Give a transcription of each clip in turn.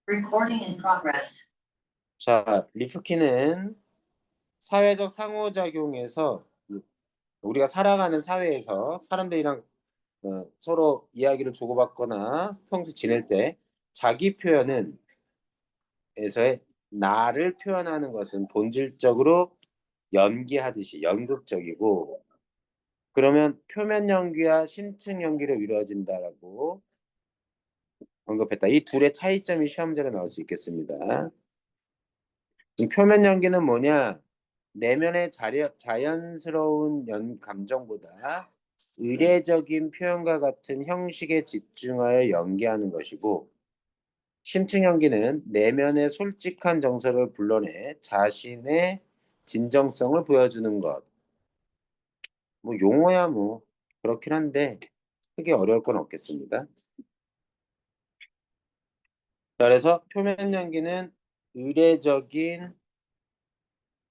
Recording in progress. 자, 리프킨은 사회적 상호작용에서 우리가 살아가는 사회에서 사람들이랑 서로 이야기를 주고받거나 평소 지낼 때 자기 표현은 에서의 나를 표현하는 것은 본질적으로 연기하듯이 연극적이고, 그러면 표면 연기와 심층 연기로 이루어진다라고 언급했다. 이 둘의 차이점이 시험 문제로 나올 수 있겠습니다. 이 표면 연기는 뭐냐? 내면의 자연스러운 감정보다 의례적인 표현과 같은 형식에 집중하여 연기하는 것이고, 심층 연기는 내면의 솔직한 정서를 불러내 자신의 진정성을 보여주는 것. 뭐 용어야 뭐 그렇긴 한데 크게 어려울 건 없겠습니다. 자, 그래서 표면 연기는 의례적인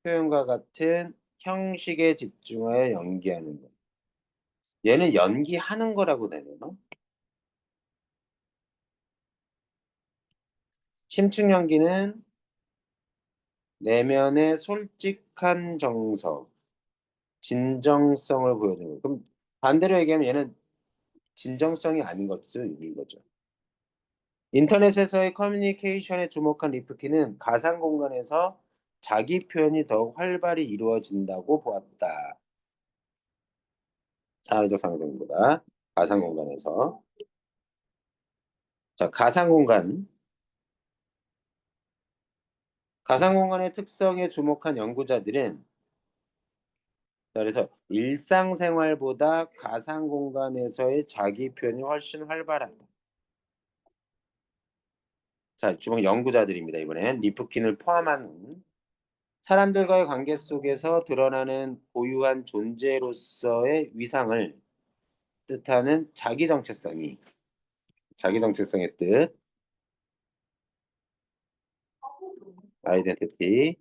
표현과 같은 형식에 집중하여 연기하는 것. 얘는 연기하는 거라고 되네요. 심층 연기는 내면의 솔직한 정서, 진정성을 보여주는 거. 그럼 반대로 얘기하면 얘는 진정성이 아닌 것도 있는 거죠. 인터넷에서의 커뮤니케이션에 주목한 리프킨은 가상 공간에서 자기 표현이 더욱 활발히 이루어진다고 보았다. 사회적 상정보다 가상 공간에서. 자, 가상 공간. 가상 공간의 특성에 주목한 연구자들은, 자, 그래서 일상생활보다 가상 공간에서의 자기 표현이 훨씬 활발하다. 자, 주목 연구자들입니다. 이번엔 리프킨을 포함한 사람들과의 관계 속에서 드러나는 고유한 존재로서의 위상을 뜻하는 자기 정체성의 뜻, 아이덴티티,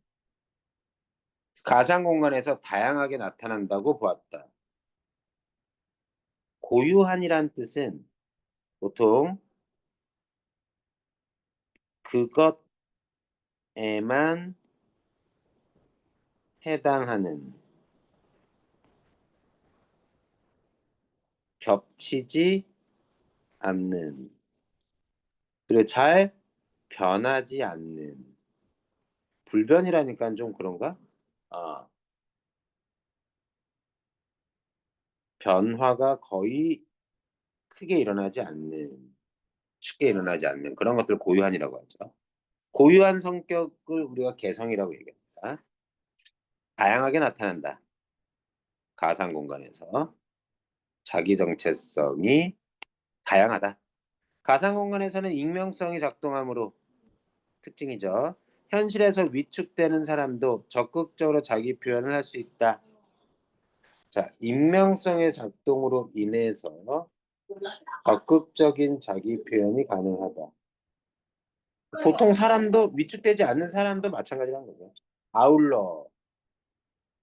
가상 공간에서 다양하게 나타난다고 보았다. 고유한이란 뜻은 보통 그것에만 해당하는, 겹치지 않는, 그리고 잘 변하지 않는. 불변이라니까 좀 그런가? 아, 변화가 거의 크게 일어나지 않는, 쉽게 일어나지 않는 그런 것들을 고유한이라고 하죠. 고유한 성격을 우리가 개성이라고 얘기합니다. 다양하게 나타난다. 가상 공간에서 자기 정체성이 다양하다. 가상 공간에서는 익명성이 작동하므로 특징이죠. 현실에서 위축되는 사람도 적극적으로 자기 표현을 할 수 있다. 자, 익명성의 작동으로 인해서 적극적인 자기 표현이 가능하다. 보통 사람도 위축되지 않는 사람도 마찬가지라는 거죠. 아울러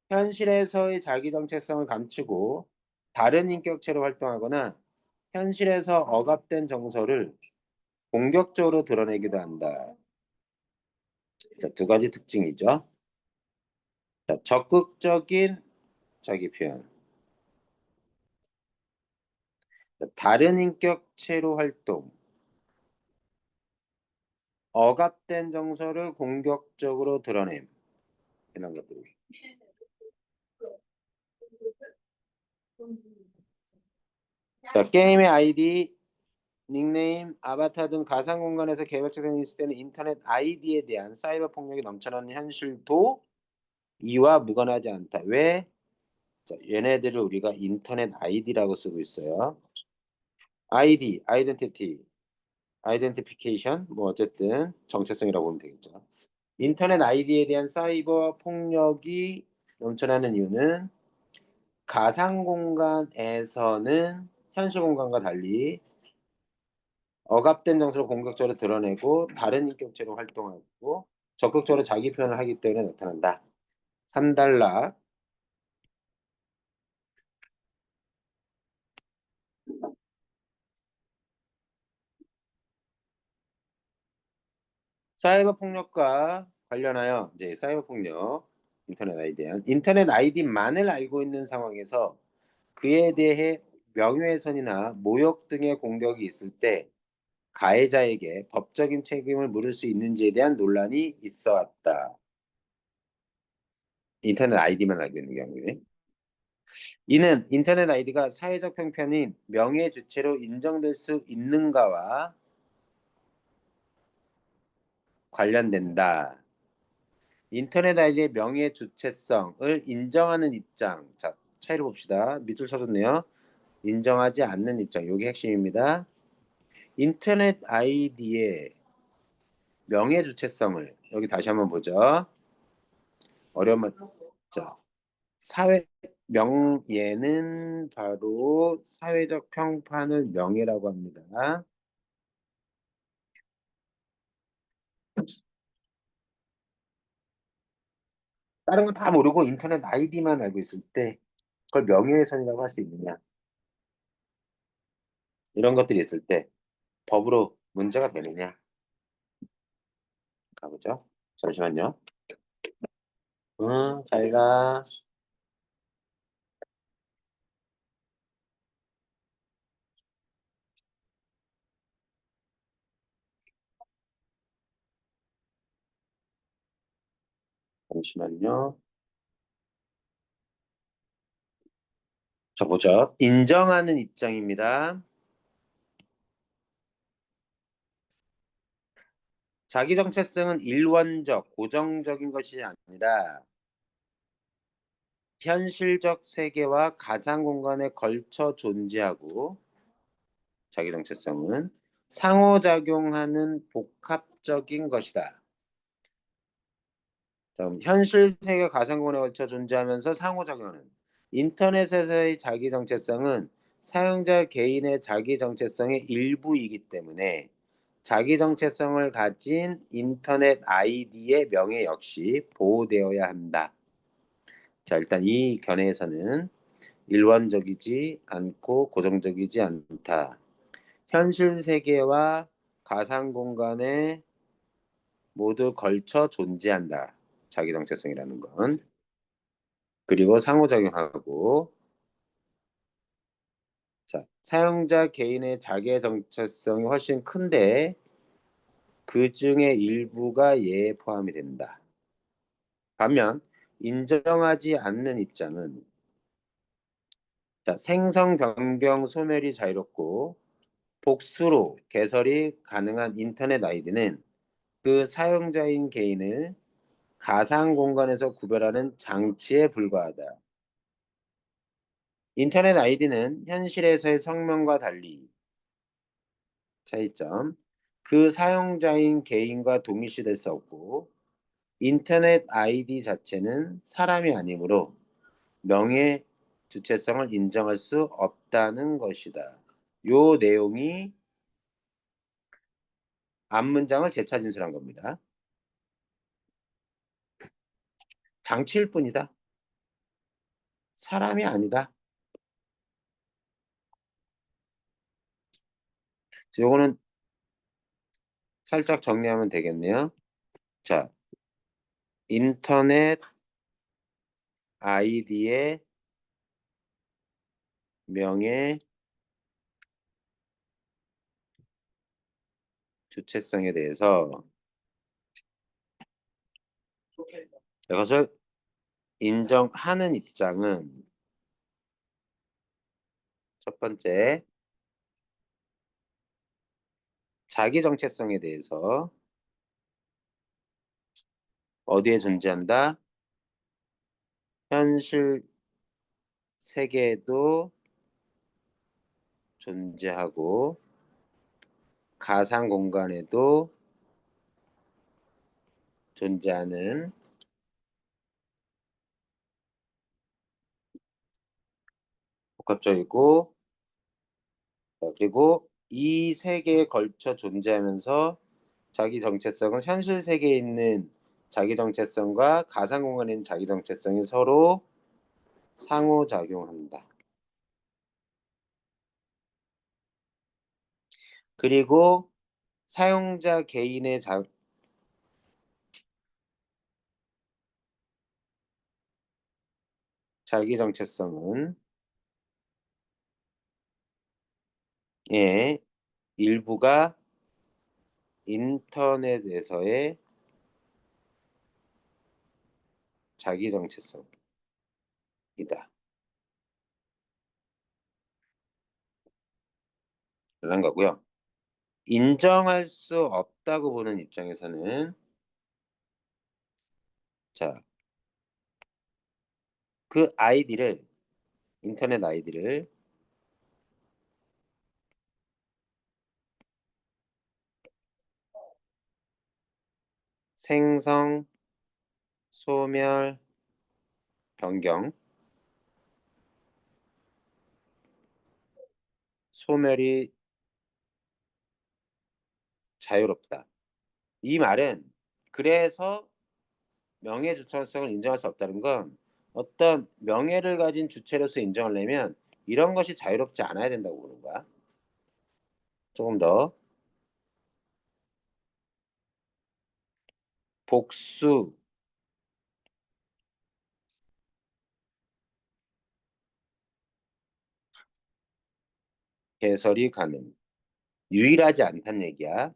현실에서의 자기 정체성을 감추고 다른 인격체로 활동하거나 현실에서 억압된 정서를 공격적으로 드러내기도 한다. 자, 두 가지 특징이죠. 자, 적극적인 자기 표현. 자, 다른 인격체로 활동. 억압된 정서를 공격적으로 드러냄. 이런 것들. 자, 게임의 아이디, 닉네임, 아바타 등 가상 공간에서 개별적인 있을 때는 인터넷 아이디에 대한 사이버 폭력이 넘쳐나는 현실도 이와 무관하지 않다. 왜? 자, 얘네들을 우리가 인터넷 아이디라고 쓰고 있어요. 아이디, 아이덴티티, 아이덴티피케이션, 뭐 어쨌든 정체성이라고 보면 되겠죠. 인터넷 아이디에 대한 사이버 폭력이 넘쳐나는 이유는 가상 공간에서는 현실 공간과 달리 억압된 정서를 공격적으로 드러내고 다른 인격체로 활동하고 적극적으로 자기 표현을 하기 때문에 나타난다. 3단락. 사이버 폭력과 관련하여 이제 사이버 폭력, 인터넷 아이디에 대한 인터넷 아이디만을 알고 있는 상황에서 그에 대해 명예훼손이나 모욕 등의 공격이 있을 때 가해자에게 법적인 책임을 물을 수 있는지에 대한 논란이 있어 왔다. 인터넷 아이디만 알고 있는 경우에. 이는 인터넷 아이디가 사회적 형편인 명예 주체로 인정될 수 있는가와 관련된다. 인터넷 아이디의 명예 주체성을 인정하는 입장. 자, 차이를 봅시다. 밑줄 쳐줬네요. 인정하지 않는 입장. 이게 핵심입니다. 인터넷 아이디의 명예 주체성을 여기 다시 한번 보죠. 어려운 자, 사회 명예는 바로 사회적 평판을 명예라고 합니다. 다른 건 다 모르고 인터넷 아이디만 알고 있을 때 그걸 명예훼손이라고 할 수 있느냐? 이런 것들이 있을 때 법으로 문제가 되느냐? 가보죠. 잠시만요. 잘 가. 잠시만요. 자, 보죠. 인정하는 입장입니다. 자기 정체성은 일원적, 고정적인 것이 아니라 현실적 세계와 가상 공간에 걸쳐 존재하고 자기 정체성은 상호작용하는 복합적인 것이다. 다음, 현실 세계 가상 공간에 걸쳐 존재하면서 상호작용하는 인터넷에서의 자기 정체성은 사용자 개인의 자기 정체성의 일부이기 때문에 자기 정체성을 가진 인터넷 아이디의 명예 역시 보호되어야 한다. 자, 일단 이 견해에서는 일원적이지 않고 고정적이지 않다. 현실 세계와 가상 공간에 모두 걸쳐 존재한다. 자기 정체성이라는 건. 그리고 상호작용하고 자, 사용자 개인의 자기 정체성이 훨씬 큰데 그 중에 일부가 예에 포함이 된다. 반면 인정하지 않는 입장은 자, 생성 변경 소멸이 자유롭고 복수로 개설이 가능한 인터넷 아이디는 그 사용자인 개인을 가상 공간에서 구별하는 장치에 불과하다. 인터넷 아이디는 현실에서의 성명과 달리 차이점. 그 사용자인 개인과 동일시될 수 없고 인터넷 아이디 자체는 사람이 아니므로 명예 주체성을 인정할 수 없다는 것이다. 요 내용이 앞문장을 재차 진술한 겁니다. 장치일 뿐이다. 사람이 아니다. 요거는 살짝 정리하면 되겠네요. 자, 인터넷 아이디의 명예 주체성에 대해서 이것을 인정하는 입장은 첫 번째, 자기 정체성에 대해서 어디에 존재한다? 현실 세계에도 존재하고 가상 공간에도 존재하는 복합적이고 그리고 이 세계에 걸쳐 존재하면서 자기 정체성은 현실 세계에 있는 자기 정체성과 가상 공간에 있는 자기 정체성이 서로 상호작용한다. 그리고 사용자 개인의 자기 정체성은 예, 일부가 인터넷에서의 자기 정체성이다. 라는 거고요. 인정할 수 없다고 보는 입장에서는 자, 그 아이디를 인터넷 아이디를 생성, 소멸, 변경, 소멸이 자유롭다. 이 말은 그래서 명예 주체성을 인정할 수 없다는 건 어떤 명예를 가진 주체로서 인정하려면 이런 것이 자유롭지 않아야 된다고 보는 거야. 조금 더 복수 개설이 가능. 유일하지 않다는 얘기야.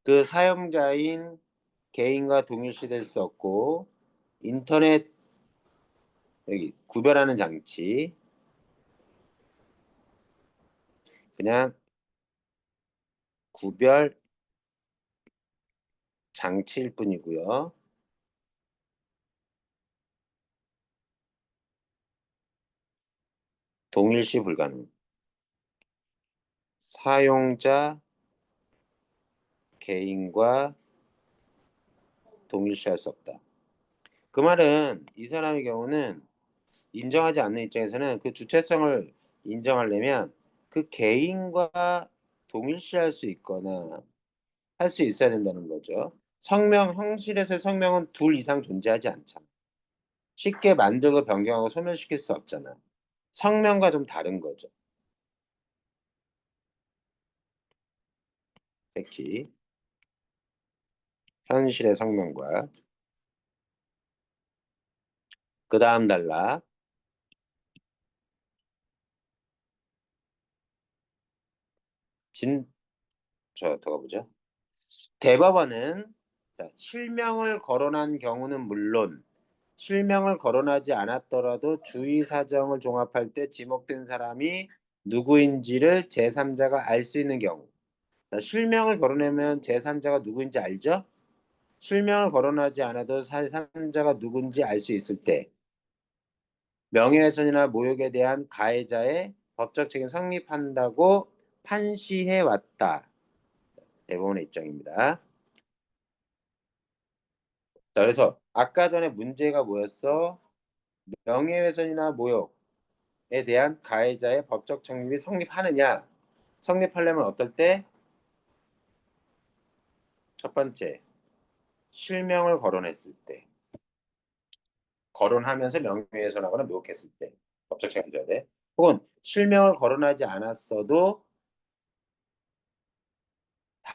그 사용자인 개인과 동일시될 수 없고 인터넷 여기 구별하는 장치 그냥 구별 장치일 뿐이고요. 동일시 불가능. 사용자 개인과 동일시할 수 없다. 그 말은 이 사람의 경우는 인정하지 않는 입장에서는 그 주체성을 인정하려면 그 개인과 동일시할 수 있거나 할 수 있어야 된다는 거죠. 성명, 형식에서의 성명은 둘 이상 존재하지 않잖아. 쉽게 만들고 변경하고 소멸시킬 수 없잖아. 성명과 좀 다른 거죠. 특히 현실의 성명과 그 다음 단락 진, 더 가보죠. 대법원은 자, 실명을 거론한 경우는 물론 실명을 거론하지 않았더라도 주의 사정을 종합할 때 지목된 사람이 누구인지를 제3자가 알 수 있는 경우. 자, 실명을 거론하면 제3자가 누구인지 알죠? 실명을 거론하지 않아도 제3자가 누군지 알 수 있을 때 명예훼손이나 모욕에 대한 가해자의 법적 책임 성립한다고 판시해 왔다. 대법원의 입장입니다. 자, 그래서 아까 전에 문제가 뭐였어? 명예훼손이나 모욕에 대한 가해자의 법적 책임이 성립하느냐? 성립하려면 어떨 때? 첫 번째, 실명을 거론했을 때. 거론하면서 명예훼손하거나 모욕했을 때. 법적 책임을 져야 돼. 혹은 실명을 거론하지 않았어도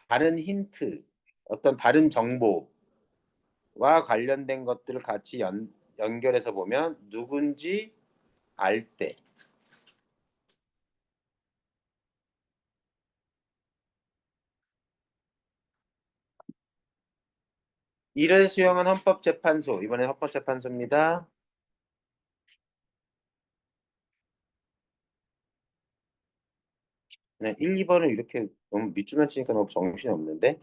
다른 힌트, 어떤 다른 정보와 관련된 것들을 같이 연결해서 보면 누군지 알 때. 이를 수용한 헌법재판소, 이번에 헌법재판소입니다. 네, 1, 2번을 이렇게 너무 밑줄만 치니까 너무 정신이 없는데.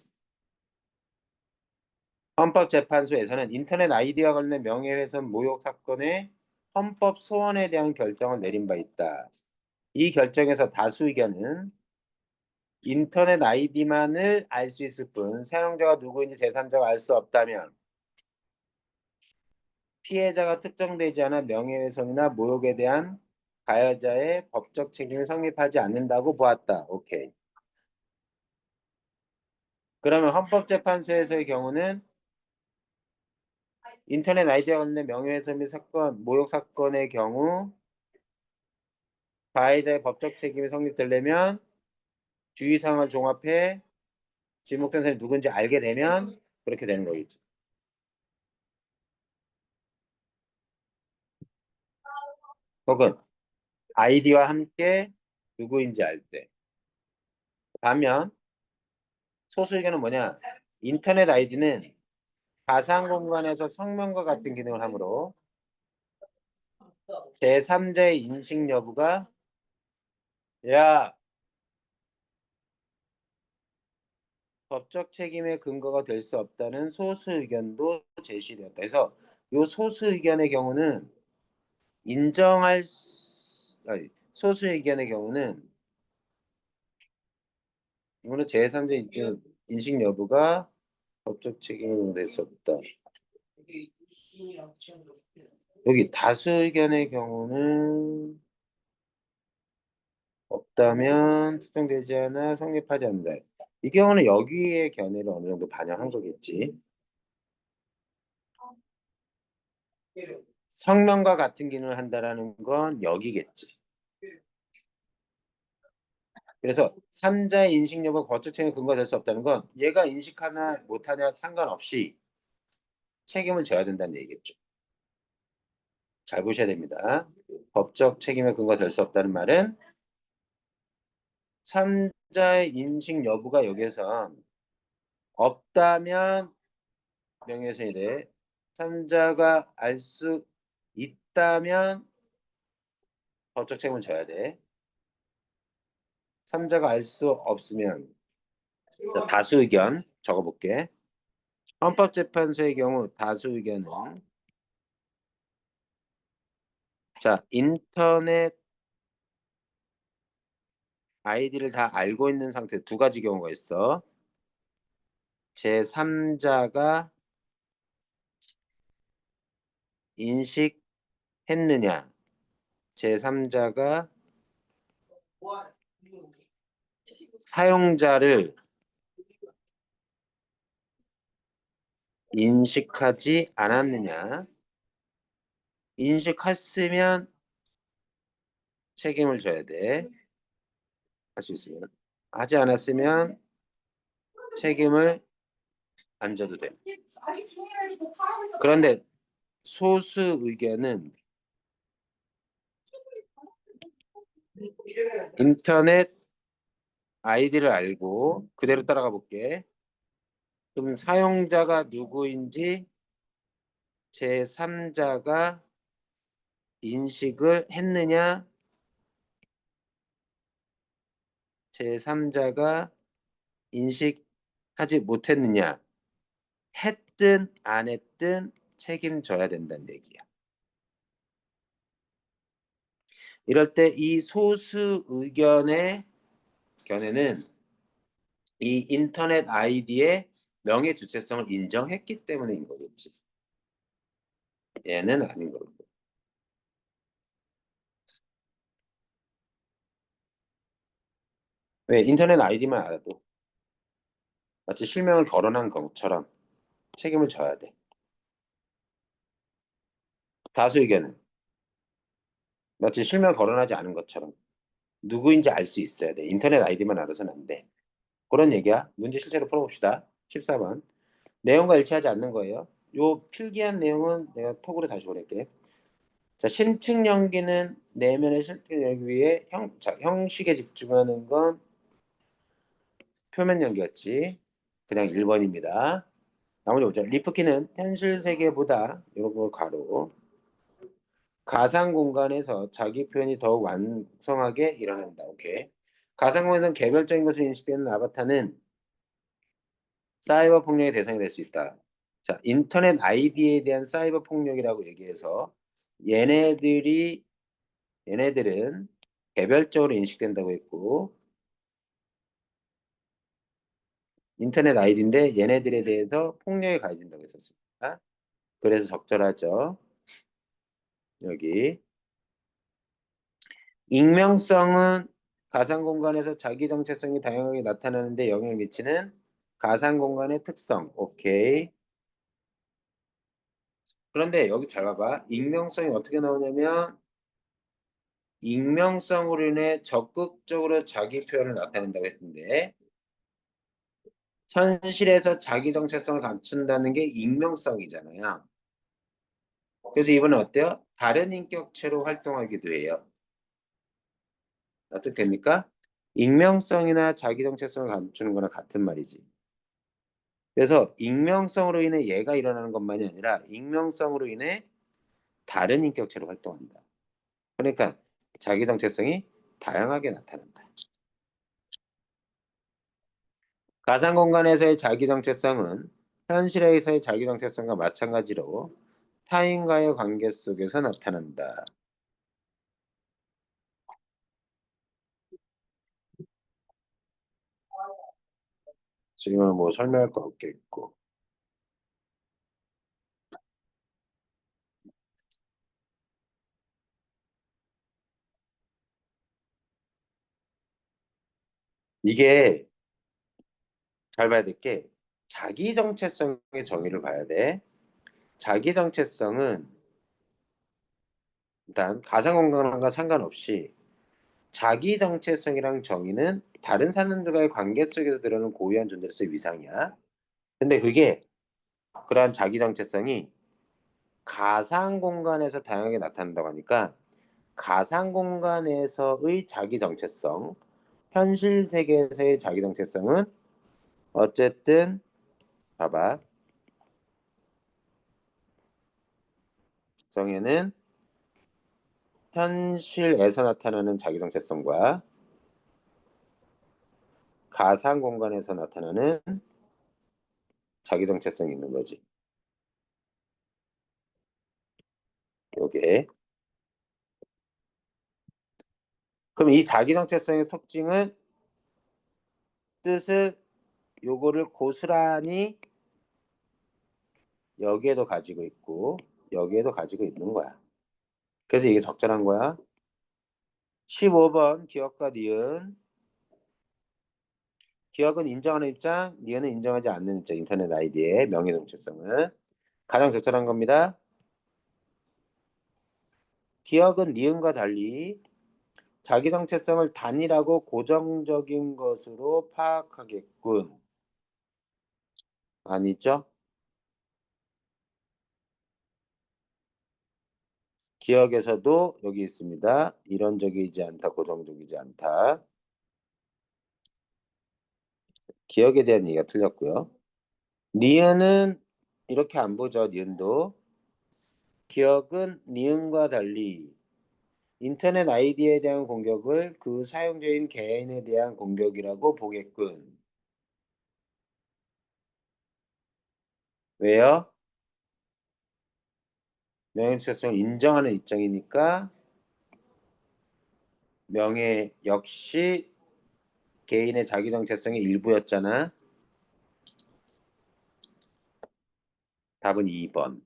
헌법재판소에서는 인터넷 아이디와 관련 명예훼손 모욕 사건의 헌법 소원에 대한 결정을 내린 바 있다. 이 결정에서 다수 의견은 인터넷 아이디만을 알 수 있을 뿐 사용자가 누구인지 제3자가 알 수 없다면 피해자가 특정되지 않아 명예훼손이나 모욕에 대한 가해자의 법적 책임이 성립하지 않는다고 보았다. 오케이. 그러면 헌법재판소에서의 경우는 인터넷 아이디와 관련된 명예훼손 및 사건, 모욕 사건의 경우 가해자의 법적 책임이 성립되려면 주의사항을 종합해 지목된 사람이 누군지 알게 되면 그렇게 되는 거겠지. 혹은 아이디와 함께 누구인지 알 때. 반면 소수 의견은 뭐냐? 인터넷 아이디는 가상 공간에서 성명과 같은 기능을 하므로 제3자의 인식 여부가 야 법적 책임의 근거가 될 수 없다는 소수 의견도 제시되었다. 그래서 이 소수 의견의 경우는 소수 의견의 경우는 이거는 제3자 인식 여부가 법적 책임을 낼 수 없다. 여기 다수 의견의 경우는 없다면 수정되지 않아 성립하지 않는다. 이 경우는 여기의 견해를 어느 정도 반영한 거겠지. 성명과 같은 기능을 한다라는 건 여기겠지. 그래서 3자의 인식 여부가 법적 책임에 근거될 수 없다는 건 얘가 인식하나 못하냐 상관없이 책임을 져야 된다는 얘기겠죠. 잘 보셔야 됩니다. 법적 책임에 근거될 수 없다는 말은 3자의 인식 여부가 여기에선 없다면 명예훼손이 돼. 3자가 알 수 있다면 법적 책임을 져야 돼. 3자가 알 수 없으면 다수 의견 적어볼게. 헌법재판소의 경우 다수 의견은 자 인터넷 아이디를 다 알고 있는 상태 두 가지 경우가 있어. 제3자가 인식했느냐, 제3자가 사용자를 인식하지 않았느냐, 인식했으면 책임을 져야 돼. 할 수 있으면. 하지 않았으면 책임을 안 져도 돼. 그런데 소수 의견은 인터넷 아이디를 알고 그대로 따라가 볼게. 그럼 사용자가 누구인지 제3자가 인식을 했느냐, 제3자가 인식하지 못했느냐, 했든 안 했든 책임져야 된다는 얘기야. 이럴 때 이 소수 의견의 견해는 이 인터넷 아이디의 명예 주체성을 인정했기 때문인 거겠지. 얘는 아닌 거고. 왜? 인터넷 아이디만 알아도 마치 실명을 거론한 것처럼 책임을 져야 돼. 다수 의견은 마치 실명을 거론하지 않은 것처럼 누구인지 알 수 있어야 돼. 인터넷 아이디만 알아서는 안 돼. 그런 얘기야. 문제 실제로 풀어봅시다. 14번. 내용과 일치하지 않는 거예요. 요 필기한 내용은 내가 톡으로 다시 보낼게. 자, 심층 연기는 내면의 실증 연기 위해 형식에 집중하는 건 표면 연기였지. 그냥 1번입니다. 나머지 보자. 리프키는 현실 세계보다 이런 거 가로 가상 공간에서 자기 표현이 더욱 완성하게 일어난다. 오케이. 가상 공간에서 개별적인 것으로 인식되는 아바타는 사이버 폭력의 대상이 될 수 있다. 자, 인터넷 아이디에 대한 사이버 폭력이라고 얘기해서 얘네들은 개별적으로 인식된다고 했고 인터넷 아이디인데 얘네들에 대해서 폭력이 가해진다고 했었습니다. 그래서 적절하죠. 여기 익명성은 가상 공간에서 자기 정체성이 다양하게 나타나는데 영향을 미치는 가상 공간의 특성. 오케이. 그런데 여기 잘 봐봐. 익명성이 어떻게 나오냐면 익명성으로 인해 적극적으로 자기 표현을 나타낸다고 했는데 현실에서 자기 정체성을 갖춘다는 게 익명성이잖아요. 그래서 이번엔 어때요? 다른 인격체로 활동하기도 해요. 어떻게 됩니까? 익명성이나 자기 정체성을 갖추는 거랑 같은 말이지. 그래서 익명성으로 인해 얘가 일어나는 것만이 아니라 익명성으로 인해 다른 인격체로 활동한다. 그러니까 자기 정체성이 다양하게 나타난다. 가상 공간에서의 자기 정체성은 현실에서의 자기 정체성과 마찬가지로 타인과의 관계 속에서 나타난다. 지금은 뭐 설명할 거 없겠고. 이게 잘 봐야 될 게 자기 정체성의 정의를 봐야 돼. 자기 정체성은 일단 가상 공간과 상관없이 자기 정체성이랑 정의는 다른 사람들과의 관계 속에서 드러나는 고유한 존재로서의 위상이야. 근데 그게 그러한 자기 정체성이 가상 공간에서 다양하게 나타난다고 하니까 가상 공간에서의 자기 정체성, 현실 세계에서의 자기 정체성은 어쨌든 봐봐. 정의는 현실에서 나타나는 자기 정체성과 가상 공간에서 나타나는 자기 정체성이 있는 거지. 요게. 그럼 이 자기 정체성의 특징은 뜻을 요거를 고스란히 여기에도 가지고 있고 여기에도 가지고 있는 거야. 그래서 이게 적절한 거야. 15번 기억과 니은. 기억은 인정하는 입장, 니은은 인정하지 않는 입장. 인터넷 아이디의 명의 정체성은 가장 적절한 겁니다. 기억은 니은과 달리 자기 정체성을 단일하고 고정적인 것으로 파악하겠군. 아니죠? 기억에서도 여기 있습니다. 이론적이지 않다, 고정적이지 않다. 기억에 대한 얘기가 틀렸고요. 니은은 이렇게 안 보죠. 니은도. 기억은 니은과 달리 인터넷 아이디에 대한 공격을 그 사용자인 개인에 대한 공격이라고 보겠군. 왜요? 명예훼손을 인정하는 입장이니까 명예 역시 개인의 자기 정체성의 일부였잖아. 답은 2번.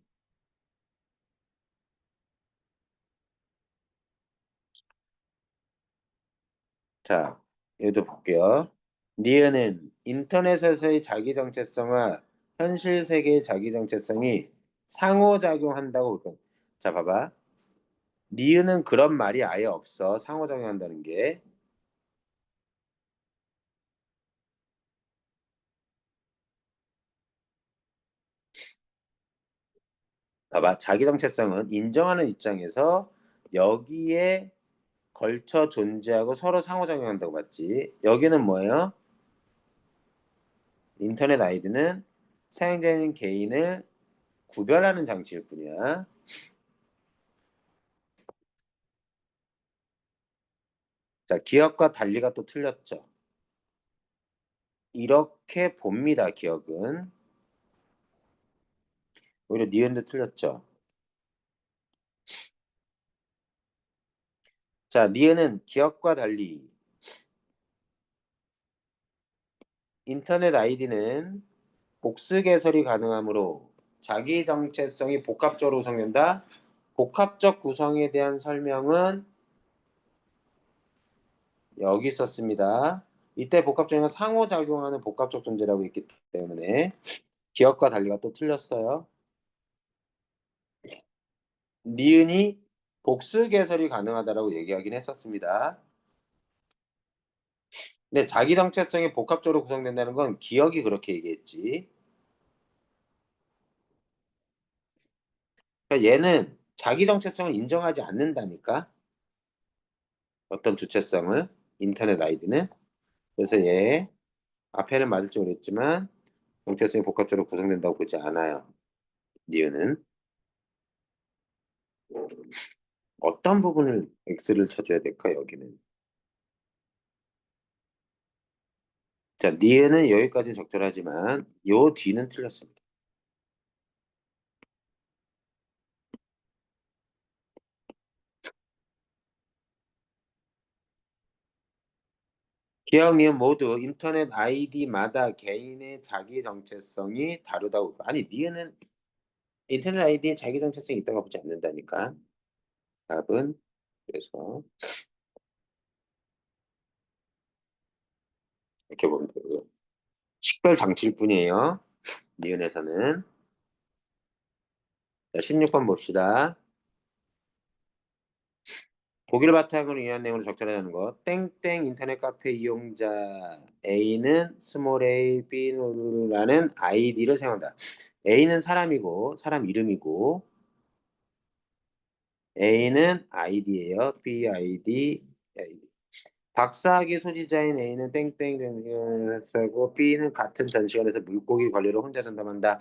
자, 얘도 볼게요. 니은은 인터넷에서의 자기 정체성과 현실 세계의 자기 정체성이 상호작용한다고 볼 거야. 자, 봐봐. 니은은 그런 말이 아예 없어. 상호작용한다는 게. 봐봐. 자기 정체성은 인정하는 입장에서 여기에 걸쳐 존재하고 서로 상호작용한다고 봤지. 여기는 뭐예요? 인터넷 아이디는 사용자인 개인을 구별하는 장치일 뿐이야. 자, 기억과 달리가 또 틀렸죠. 이렇게 봅니다, 기억은. 오히려 니은도 틀렸죠. 자, 니은은 기억과 달리 인터넷 아이디는 복수 개설이 가능하므로 자기 정체성이 복합적으로 구성된다. 복합적 구성에 대한 설명은 여기 있었습니다. 이때 복합적인 건 상호작용하는 복합적 존재라고 있기 때문에 기억과 달리가 또 틀렸어요. 니은이 복수 개설이 가능하다라고 얘기하긴 했었습니다. 근데 자기 정체성이 복합적으로 구성된다는 건 기억이 그렇게 얘기했지. 그러니까 얘는 자기 정체성을 인정하지 않는다니까. 어떤 주체성을 인터넷 아이디는. 그래서 얘 앞에는 맞을지 모르겠지만 정체성이 복합적으로 구성된다고 보지 않아요. 니은은 어떤 부분을 X를 쳐줘야 될까 여기는. 자, 니은은 여기까지 적절하지만 요 뒤는 틀렸습니다. 기억, 니은 모두 인터넷 아이디마다 개인의 자기 정체성이 다르다고. 아니, 니은은 인터넷 아이디에 자기 정체성이 있다고 보지 않는다니까. 답은 그래서 이렇게 보면 되고요. 식별 장치일 뿐이에요. 니은에서는. 자, 16번 봅시다. 독일 바탕으로 이해한 내용을 적절하는 거. 땡땡 인터넷 카페 이용자 A는 스몰 a B라는 아이디를 사용한다. A는 사람이고 사람 이름이고 A는 아이디예요. B 아이디. 박사학위 소지자인 A는 땡땡 전시관을 쓰고 B는 같은 전시관에서 물고기 관리를 혼자 전담한다.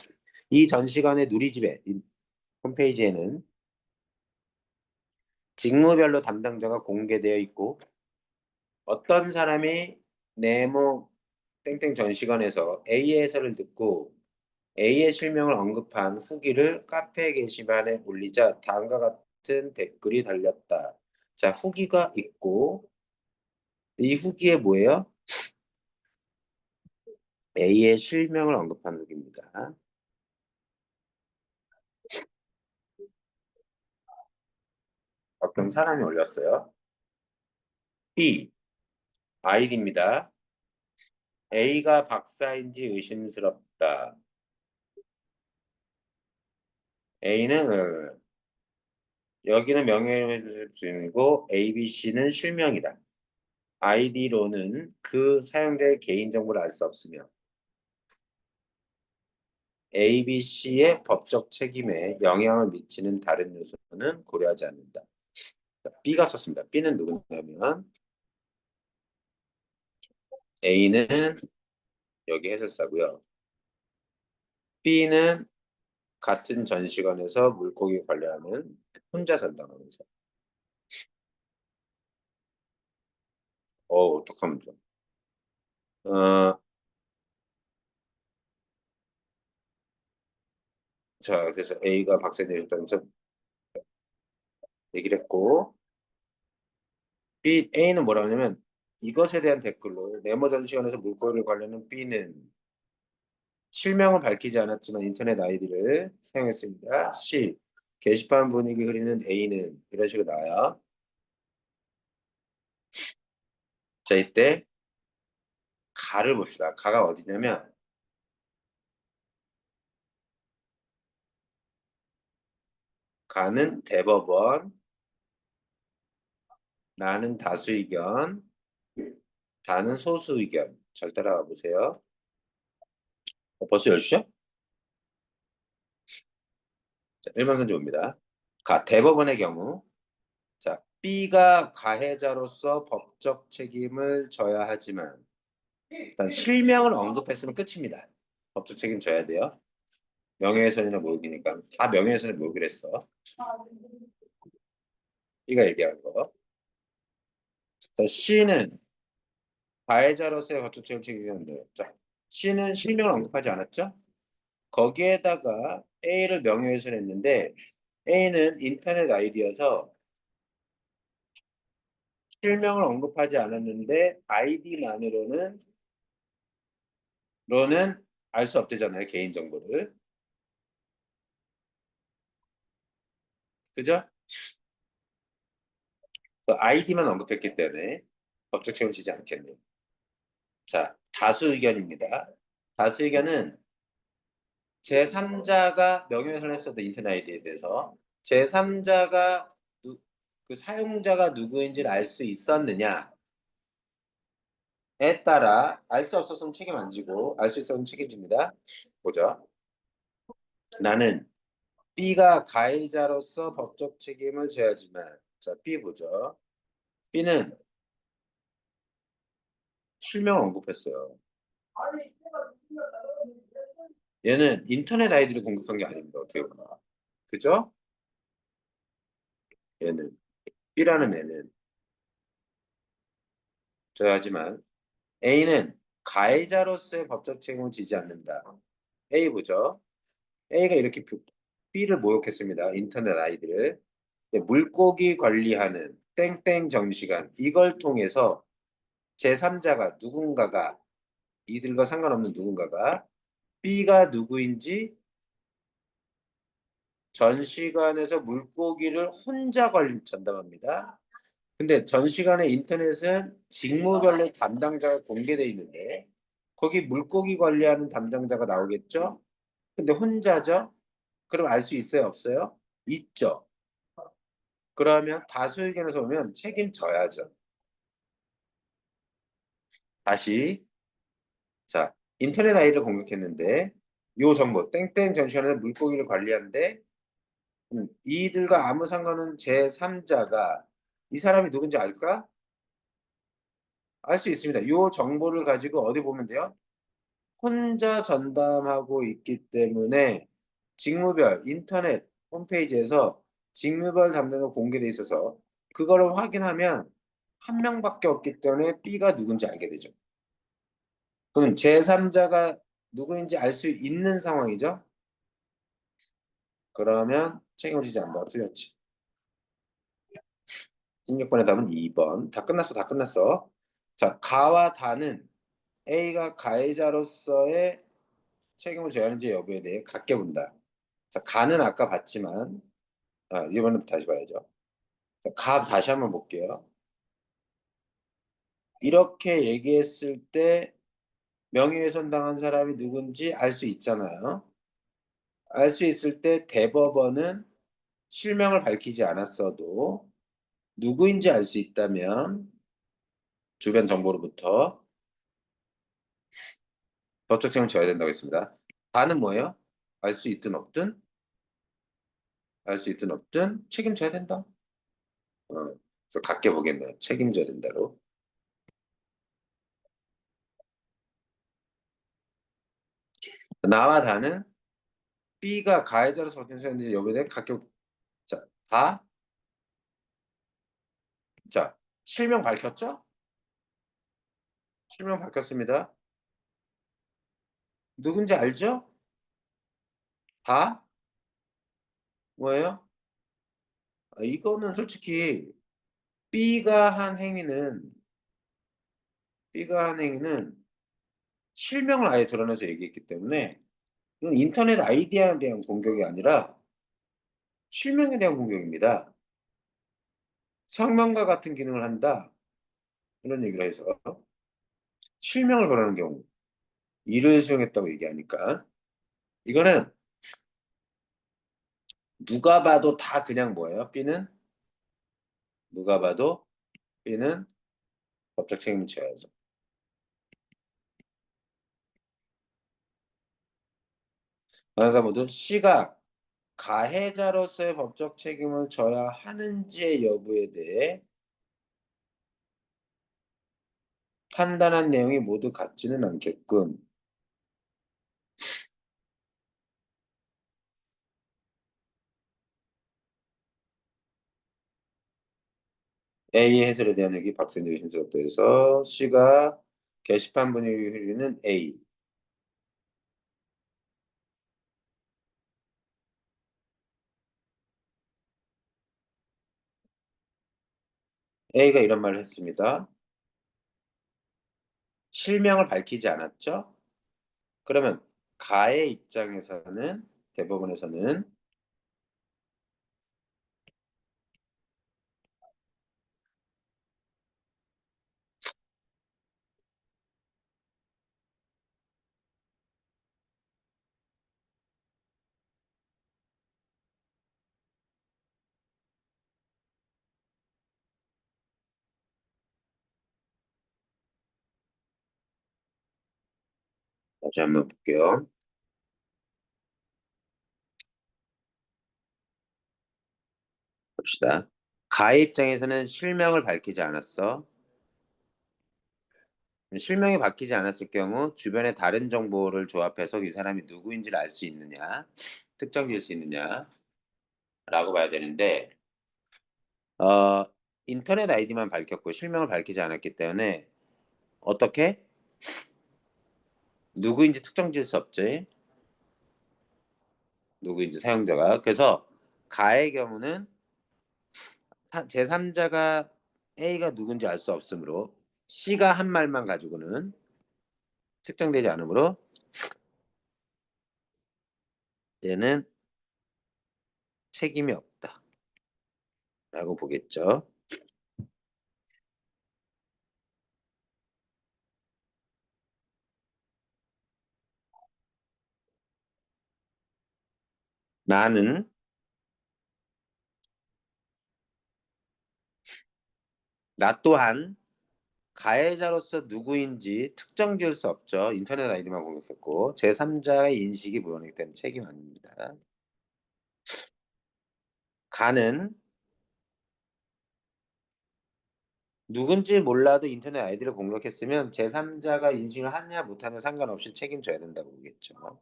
이 전시관의 누리집에 홈페이지에는 직무별로 담당자가 공개되어 있고 어떤 사람이 네모 땡땡 전시관에서 A의 해설을 듣고 A의 실명을 언급한 후기를 카페 게시판에 올리자 다음과 같은 댓글이 달렸다. 자, 후기가 있고 이 후기에 뭐예요? A의 실명을 언급한 후기입니다. 어떤 사람이 올렸어요. B, 아이디입니다. A가 박사인지 의심스럽다. A는 여기는 명예훼손이고 ABC는 실명이다. 아이디로는 그 사용자의 개인정보를 알 수 없으며 ABC의 법적 책임에 영향을 미치는 다른 요소는 고려하지 않는다. B가 썼습니다. B는 누구냐면 A는 여기 해설사고요. B는 같은 전시관에서 물고기 관리하는 혼자 산다는 회사. 어떡하면 좋아. 어, 자, 그래서 A가 박사님 입장에서 얘기를 했고, A는 뭐라 하냐면, 이것에 대한 댓글로 네모 전시관에서 물고기를 관리하는 B는 실명은 밝히지 않았지만 인터넷 아이디를 사용했습니다. C. 게시판 분위기 흐리는 A는 이런 식으로 나와요. 자, 이때 가를 봅시다. 가가 어디냐면 가는 대법원, 나는 다수 의견, 다는 소수 의견. 잘 따라가 보세요. 벌써 10시야? 자, 1번 선지 봅니다. 가 대법원의 경우 자, B가 가해자로서 법적 책임을 져야 하지만 일단 실명을 언급했으면 끝입니다. 법적 책임 져야 돼요. 명예훼손이나 모욕이니까 다 명예훼손을 모욕을 했어. B가 얘기한 거. 자, C는 가해자로서의 법적 책임을 책임지는데 자, C는 실명을 언급하지 않았죠? 거기에다가 A를 명예훼손했는데 A는 인터넷 아이디여서 실명을 언급하지 않았는데 아이디만으로는 알 수 없대잖아요. 개인 정보를. 그죠? 그 아이디만 언급했기 때문에 법적 책임을 지지 않겠네요. 자, 다수 의견입니다. 다수 의견은 제3자가 명예훼손을 했어도 인터넷 아이디에 대해서 제3자가 그 사용자가 누구인지를 알 수 있었느냐? 따라 알 수 없었으면 책임 안 지고 알 수 있었으면 책임집니다. 보죠. 나는 B가 가해자로서 법적 책임을 져야지만 자, B 보죠. B는 실명 언급했어요. 얘는 인터넷 아이디를 공격한 게 아닙니다. 어떻게 보면. 그죠? 얘는 B라는 애는 져야지만 A는 가해자로서의 법적 책임을 지지 않는다. A 보죠. A가 이렇게 B를 모욕했습니다. 인터넷 아이디를. 네, 물고기 관리하는 땡땡 정시간 이걸 통해서 제3자가 누군가가 이들과 상관없는 누군가가 B가 누구인지 전시관에서 물고기를 혼자 전담합니다. 근데 전시관의 인터넷은 직무별로 담당자가 공개되어 있는데 거기 물고기 관리하는 담당자가 나오겠죠? 근데 혼자죠? 그럼 알 수 있어요? 없어요? 있죠. 그러면 다수 의견에서 보면 책임져야죠. 다시 자 인터넷 아이를 공격했는데 요 정보 땡땡 전시관에서 물고기를 관리하는데 이들과 아무 상관은 제3자가 이 사람이 누군지 알까? 알 수 있습니다. 요 정보를 가지고 어디 보면 돼요? 혼자 전담하고 있기 때문에 직무별 인터넷 홈페이지에서 직무별 담당자가 공개돼 있어서 그거를 확인하면 한 명밖에 없기 때문에 B가 누군지 알게 되죠. 그럼 제3자가 누구인지 알 수 있는 상황이죠. 그러면 책임을 지지 않는다고 틀렸지. 16번의 답은 2번. 다 끝났어, 다 끝났어. 자, 가와 다는 A가 가해자로서의 책임을 져야 하는지 여부에 대해 같게 본다. 자, 가는 아까 봤지만, 이번엔 다시 봐야죠. 자, 가 다시 한번 볼게요. 이렇게 얘기했을 때 명예훼손 당한 사람이 누군지 알 수 있잖아요. 알 수 있을 때 대법원은 실명을 밝히지 않았어도 누구인지 알 수 있다면 주변 정보로부터 법적 책임을 져야 된다고 했습니다. 다는 뭐예요? 알 수 있든 없든 알 수 있든 없든 책임져야 된다. 그래서 같게 보겠네요. 책임져야 된다로. 나와 다는 B가 가해자로서 발생했는지 여부에 대해 각격 자, 다? 자, 실명 밝혔죠? 실명 밝혔습니다. 누군지 알죠? 다? 뭐예요? 이거는 솔직히 B가 한 행위는 B가 한 행위는 실명을 아예 드러내서 얘기했기 때문에 이건 인터넷 아이디에 대한 공격이 아니라 실명에 대한 공격입니다. 성명과 같은 기능을 한다. 이런 얘기를 해서 실명을 거론하는 경우 이를 수용했다고 얘기하니까 이거는 누가 봐도 다 그냥 뭐예요? B는 누가 봐도 B는 법적 책임을 져야죠. 그러니까 모두 C가 가해자로서의 법적 책임을 져야 하는지의 여부에 대해 판단한 내용이 모두 같지는 않게끔 A의 해설에 대한 얘기 박사님 심스럽다 해서 C가 게시판 분위기 흐리는 A. A가 이런 말을 했습니다. 실명을 밝히지 않았죠? 그러면 가의 입장에서는 대법원에서는 다시 한번 볼게요. 봅시다. 가해 입장에서는 실명을 밝히지 않았어. 실명이 밝히지 않았을 경우 주변의 다른 정보를 조합해서 이 사람이 누구인지를 알 수 있느냐, 특정 지을 수 있느냐라고 봐야 되는데, 어, 인터넷 아이디만 밝혔고 실명을 밝히지 않았기 때문에 어떻게? 누구인지 특정 지을 수 없지. 누구인지 사용자가. 그래서 가의 경우는 제3자가 A가 누군지 알 수 없으므로 C가 한 말만 가지고는 특정되지 않으므로 얘는 책임이 없다. 라고 보겠죠. 나는 나 또한 가해자로서 누구인지 특정 지을 수 없죠. 인터넷 아이디만 공격했고 제3자의 인식이 무효하기 때문에 책임 아닙니다. 가는 누군지 몰라도 인터넷 아이디를 공격했으면 제3자가 인식을 하냐 못하냐 상관없이 책임져야 된다고 보겠죠.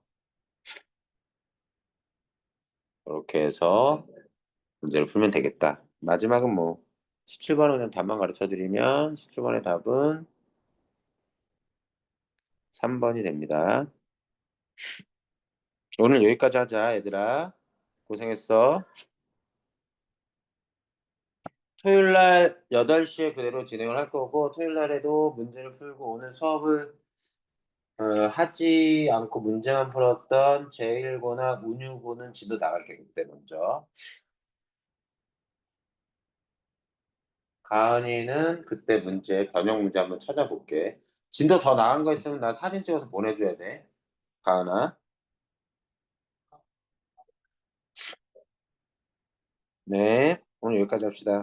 그렇게 해서 문제를 풀면 되겠다. 마지막은 뭐 17번은 그냥 답만 가르쳐 드리면 17번의 답은 3번이 됩니다. 오늘 여기까지 하자, 얘들아. 고생했어. 토요일 날 8시에 그대로 진행을 할 거고, 토요일 날에도 문제를 풀고, 오늘 수업을 하지 않고 문제만 풀었던 제1고나 운유고는 지도 나갈게, 그때 먼저. 가은이는 그때 문제, 변형 문제 한번 찾아볼게. 진도 더 나은 거 있으면 나 사진 찍어서 보내줘야 돼. 가은아. 네. 오늘 여기까지 합시다.